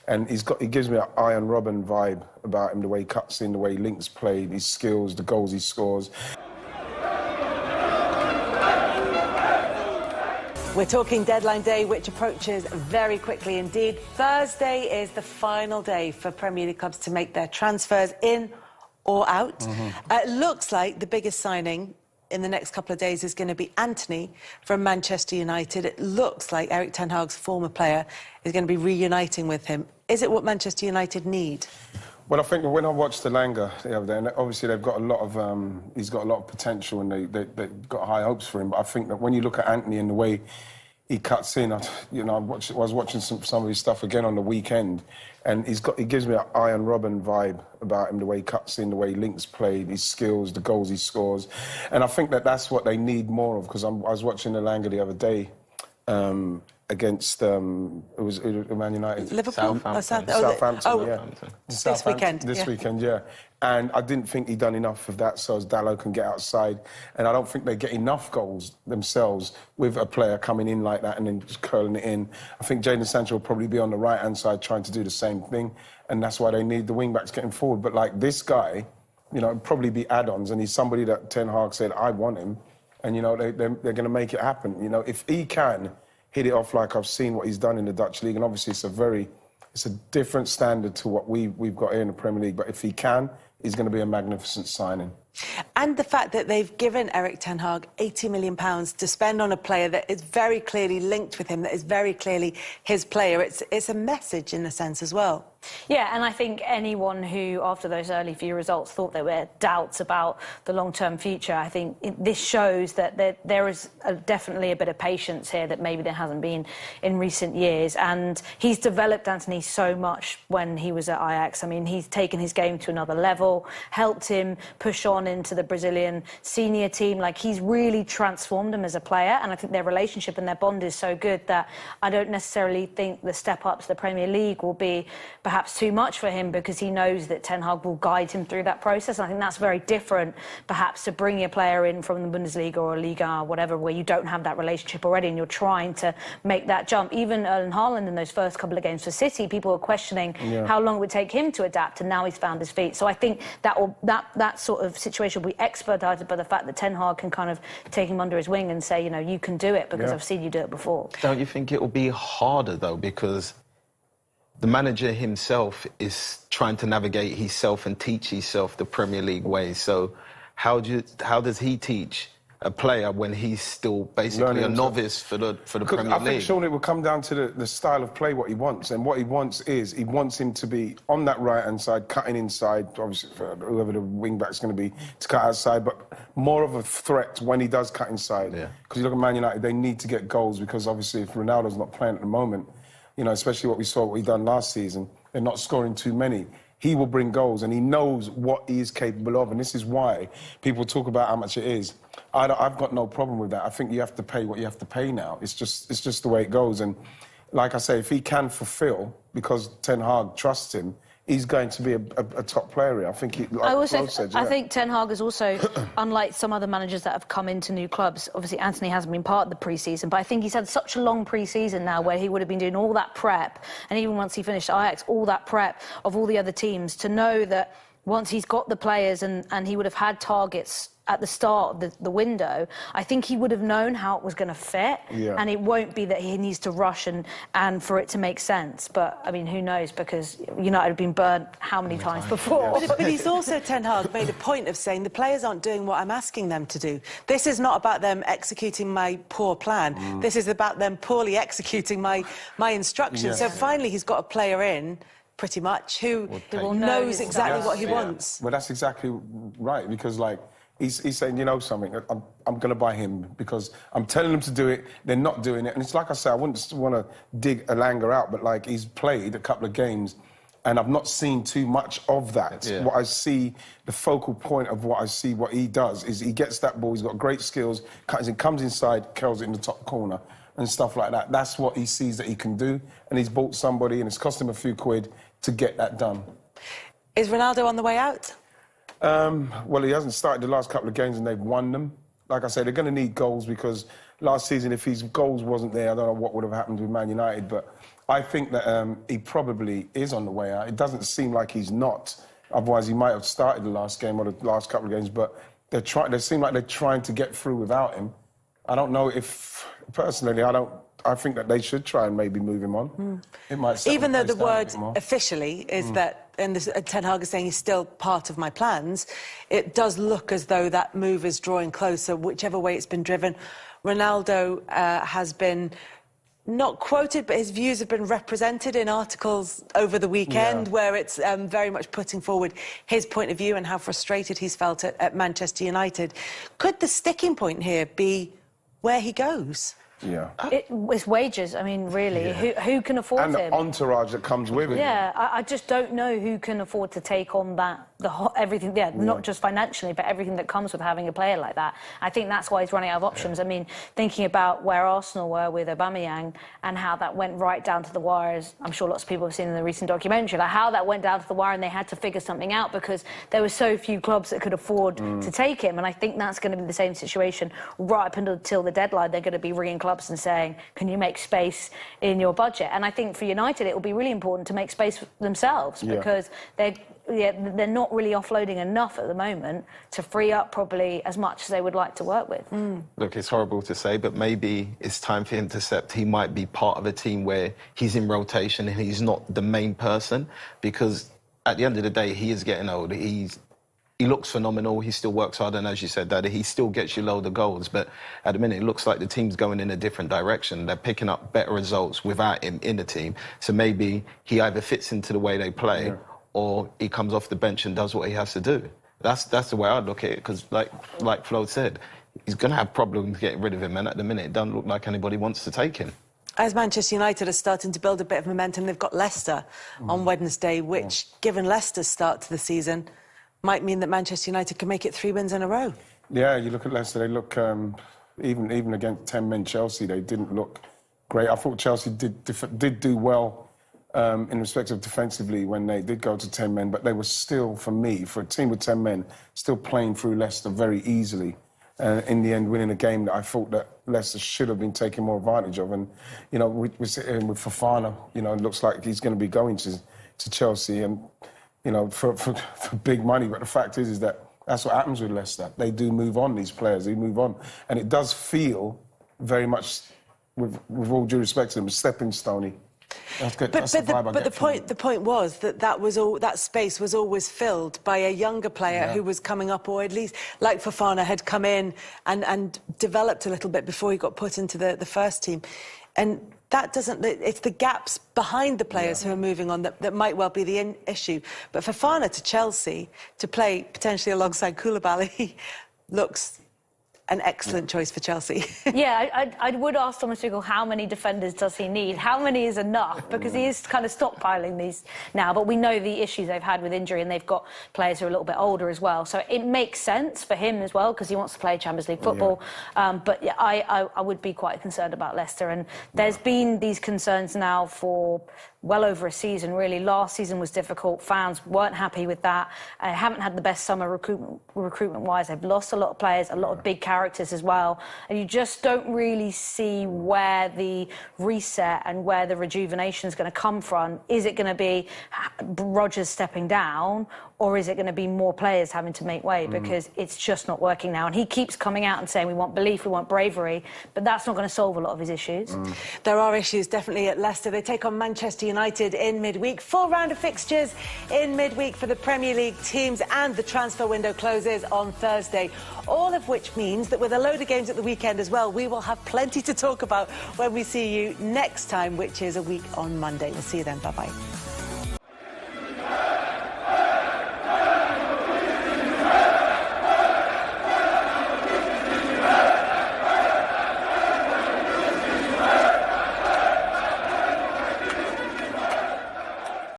And he gives me an Roben vibe about him, the way he cuts in, the way he links play, his skills, the goals he scores. We're talking deadline day, which approaches very quickly indeed. Thursday is the final day for Premier League clubs to make their transfers in or out. It looks like the biggest signing in the next couple of days is going to be Antony from Manchester United. It looks like Erik Ten Hag's former player is going to be reuniting with him. Is it what Manchester United need? Well, I think when I watched the Langer the other day, and obviously they've got a lot of, he's got a lot of potential and they've got high hopes for him. But I think that when you look at Antony and the way he cuts in, I was watching some of his stuff again on the weekend, and he gives me an Roben vibe about him, the way he cuts in, the way he links play, his skills, the goals he scores. And I think that that's what they need more of, because I was watching the Langer the other day, against it was Man United. Liverpool? Southampton, yeah. This weekend. This weekend, yeah. And I didn't think he'd done enough of that so as Dalot can get outside. And I don't think they get enough goals themselves with a player coming in like that and then just curling it in. I think Jadon Sancho will probably be on the right-hand side trying to do the same thing. And that's why they need the wing-backs getting forward. But like this guy, probably be add-ons. And he's somebody that Ten Hag said, I want him. And, they're going to make it happen. If he can hit it off like I've seen what he's done in the Dutch League, and obviously it's a different standard to what we've got here in the Premier League, but if he can, he's going to be a magnificent signing. And the fact that they've given Erik Ten Hag £80 million to spend on a player that is very clearly linked with him, that is very clearly his player, it's a message in a sense as well. Yeah, and I think anyone who, after those early few results, thought there were doubts about the long-term future, I think this shows that there is definitely a bit of patience here that maybe there hasn't been in recent years. And he's developed Antony so much when he was at Ajax. I mean, he's taken his game to another level, helped him push on into the Brazilian senior team. Like, he's really transformed him as a player, and I think their relationship and their bond is so good that I don't necessarily think the step up to the Premier League will be perhaps too much for him, because he knows that Ten Hag will guide him through that process. And I think that's very different, perhaps, to bringing a player in from the Bundesliga or Liga or whatever, where you don't have that relationship already and you're trying to make that jump. Even Erling Haaland in those first couple of games for City, people were questioning how long it would take him to adapt, and now he's found his feet. So I think that sort of situation will be expedited by the fact that Ten Hag can kind of take him under his wing and say, you can do it, because I've seen you do it before. Don't you think it will be harder, though, because the manager himself is trying to navigate himself and teach himself the Premier League way? So how does he teach a player when he's still basically a novice for the Premier League? I think, Sean, it will come down to the style of play, what he wants. And what he wants is, he wants him to be on that right-hand side, cutting inside, obviously for whoever the wing-back's going to be, to cut outside, but more of a threat when he does cut inside. Because you look at Man United, they need to get goals, because obviously if Ronaldo's not playing at the moment, especially what he done last season, they're not scoring too many. He will bring goals, and he knows what he is capable of, and this is why people talk about how much it is. I've got no problem with that. I think you have to pay what you have to pay now. It's just the way it goes. And like I say, if he can fulfil, because Ten Hag trusts him, he's going to be a top player here. I think I think Ten Hag is also, unlike some other managers that have come into new clubs, obviously Antony hasn't been part of the pre-season, but I think he's had such a long pre-season now where he would have been doing all that prep, and even once he finished Ajax, all that prep of all the other teams, to know that once he's got the players and he would have had targets at the start of the window, I think he would have known how it was going to fit, and it won't be that he needs to rush and for it to make sense. But, I mean, who knows, because United have been burnt how many times before? But he's also, Ten Hag, made a point of saying the players aren't doing what I'm asking them to do. This is not about them executing my poor plan. This is about them poorly executing my instructions. So finally he's got a player in, pretty much, who knows exactly what he wants. Well, that's exactly right, because, like, he's saying, something, I'm going to buy him because I'm telling them to do it, they're not doing it. And it's like I say, I wouldn't want to dig Elanga out, but, like, he's played a couple of games and I've not seen too much of that. What I see, the focal point of what I see, what he does, is he gets that ball, he's got great skills, comes inside, curls it in the top corner and stuff like that. That's what he sees that he can do, and he's bought somebody and it's cost him a few quid to get that done. Is Ronaldo on the way out? Well, he hasn't started the last couple of games and they've won them. Like I say, they're going to need goals because last season, if his goals wasn't there, I don't know what would have happened with Man United, but I think that he probably is on the way out. It doesn't seem like he's not. Otherwise, he might have started the last game or the last couple of games, but they seem like they're trying to get through without him. I don't know if, personally, I think that they should try and maybe move him on. It might even though the word officially is that, and Ten Hag is saying he's still part of my plans, it does look as though that move is drawing closer, whichever way it's been driven. Ronaldo has been not quoted, but his views have been represented in articles over the weekend, where it's very much putting forward his point of view and how frustrated he's felt at Manchester United. Could the sticking point here be where he goes? Yeah. It's wages. I mean, really, who can afford him? And the entourage that comes with it. Yeah, I just don't know who can afford to take on that, everything, not just financially, but everything that comes with having a player like that. I think that's why he's running out of options. I mean, thinking about where Arsenal were with Aubameyang and how that went right down to the wire, as I'm sure lots of people have seen in the recent documentary, like how that went down to the wire and they had to figure something out because there were so few clubs that could afford to take him. And I think that's going to be the same situation right up until the deadline. They're going to be ringing clubs and saying, can you make space in your budget? And I think for United, it will be really important to make space for themselves because they're not really offloading enough at the moment to free up probably as much as they would like to work with. Look, it's horrible to say, but maybe it's time for him to accept he might be part of a team where he's in rotation and he's not the main person, because at the end of the day, he is getting old. He looks phenomenal. He still works hard, and as you said, Daddy, he still gets you loads of goals. But at the minute, it looks like the team's going in a different direction. They're picking up better results without him in the team. So maybe he either fits into the way they play, or he comes off the bench and does what he has to do. That's the way I look at it. Because like Flo said, he's going to have problems getting rid of him, and at the minute, it doesn't look like anybody wants to take him. As Manchester United are starting to build a bit of momentum, they've got Leicester on Wednesday, which, given Leicester's start to the season, might mean that Manchester United can make it 3 wins in a row. Yeah, you look at Leicester, they look, even against 10-men Chelsea, they didn't look great. I thought Chelsea did do well in respect of defensively when they did go to 10 men, but they were still, for me, for a team with 10 men, still playing through Leicester very easily. In the end, winning a game that I thought that Leicester should have been taking more advantage of. And, you know, we're sitting with Fofana, you know, it looks like he's going to be going to Chelsea and, you know, for big money. But the fact is that that's what happens with Leicester. They do move on, these players. They move on. And it does feel very much, with all due respect to them, stepping stony. That's good. But the point was that space was always filled by a younger player who was coming up, or at least, like Fofana, had come in and developed a little bit before he got put into the first team. And that doesn't... It's the gaps behind the players who are moving on that might well be the issue. But Fofana to Chelsea, to play potentially alongside Koulibaly, looks an excellent choice for Chelsea. Yeah, I would ask Thomas Tuchel how many defenders does he need? How many is enough? Because he is kind of stockpiling these now. But we know the issues they've had with injury, and they've got players who are a little bit older as well. So it makes sense for him as well, because he wants to play Champions League football. But yeah, I would be quite concerned about Leicester. And there's been these concerns now for well over a season, really. Last season was difficult. Fans weren't happy with that. Haven't had the best summer recruitment-wise. They've lost a lot of players, a lot of big characters as well. And you just don't really see where the reset and where the rejuvenation is going to come from. Is it going to be Rodgers stepping down, or is it going to be more players having to make way? Because it's just not working now. And he keeps coming out and saying, we want belief, we want bravery, but that's not going to solve a lot of his issues. There are issues, definitely, at Leicester. They take on Manchester United in midweek. Full round of fixtures in midweek for the Premier League teams, and the transfer window closes on Thursday. All of which means that with a load of games at the weekend as well, we will have plenty to talk about when we see you next time, which is a week on Monday. We'll see you then. Bye-bye.